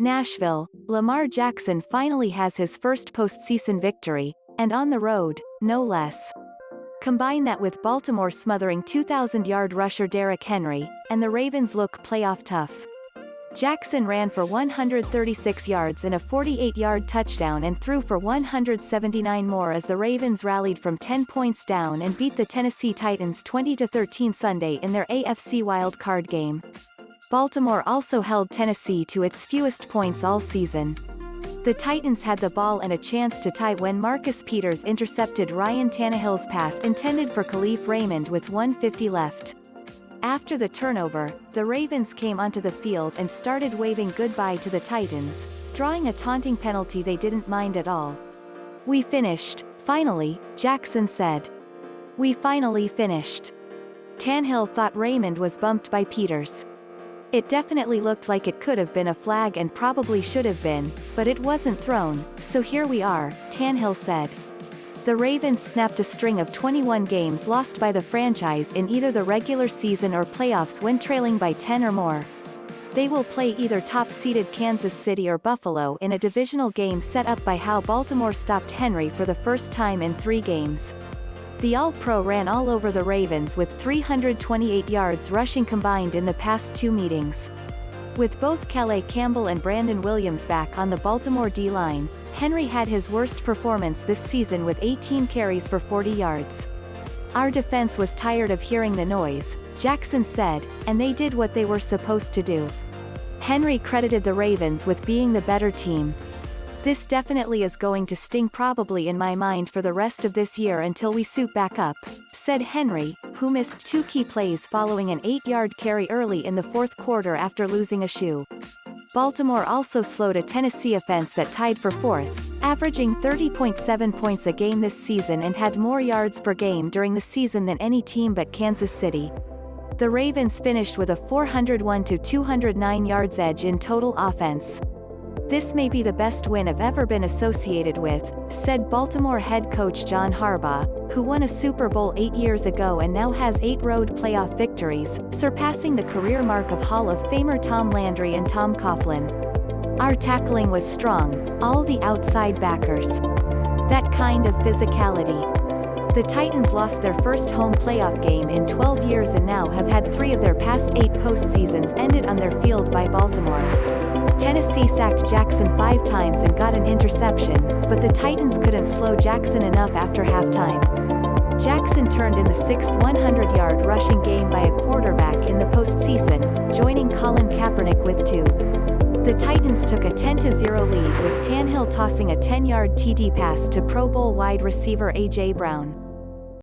Nashville, Lamar Jackson finally has his first postseason victory, and on the road, no less. Combine that with Baltimore smothering 2,000-yard rusher Derrick Henry, and the Ravens look playoff tough. Jackson ran for 136 yards and a 48-yard touchdown and threw for 179 more as the Ravens rallied from 10 points down and beat the Tennessee Titans 20-13 Sunday in their AFC wildcard game. Baltimore also held Tennessee to its fewest points all season. The Titans had the ball and a chance to tie when Marcus Peters intercepted Ryan Tannehill's pass intended for Kalif Raymond with 1:50 left. After the turnover, the Ravens came onto the field and started waving goodbye to the Titans, drawing a taunting penalty they didn't mind at all. "We finished, finally," Jackson said. "We finally finished." Tannehill thought Raymond was bumped by Peters. "It definitely looked like it could have been a flag and probably should have been, but it wasn't thrown, so here we are," Tannehill said. The Ravens snapped a string of 21 games lost by the franchise in either the regular season or playoffs when trailing by 10 or more. They will play either top-seeded Kansas City or Buffalo in a divisional game set up by how Baltimore stopped Henry for the first time in 3 games. The All-Pro ran all over the Ravens with 328 yards rushing combined in the past 2 meetings. With both Calais Campbell and Brandon Williams back on the Baltimore D-line, Henry had his worst performance this season with 18 carries for 40 yards. "Our defense was tired of hearing the noise," Jackson said, "and they did what they were supposed to do." Henry credited the Ravens with being the better team. "This definitely is going to sting probably in my mind for the rest of this year until we suit back up," said Henry, who missed 2 key plays following an 8-yard carry early in the 4th quarter after losing a shoe. Baltimore also slowed a Tennessee offense that tied for 4th, averaging 30.7 points a game this season and had more yards per game during the season than any team but Kansas City. The Ravens finished with a 401-209 yards edge in total offense. "This may be the best win I've ever been associated with," said Baltimore head coach John Harbaugh, who won a Super Bowl 8 years ago and now has 8 road playoff victories, surpassing the career mark of Hall of Famer Tom Landry and Tom Coughlin. "Our tackling was strong, all the outside backers. That kind of physicality." The Titans lost their first home playoff game in 12 years and now have had 3 of their past 8 postseasons ended on their field by Baltimore. Tennessee sacked Jackson 5 times and got an interception, but the Titans couldn't slow Jackson enough after halftime. Jackson turned in the 6th 100-yard rushing game by a quarterback in the postseason, joining Colin Kaepernick with 2. The Titans took a 10-0 lead with Tannehill tossing a 10-yard TD pass to Pro Bowl wide receiver A.J. Brown.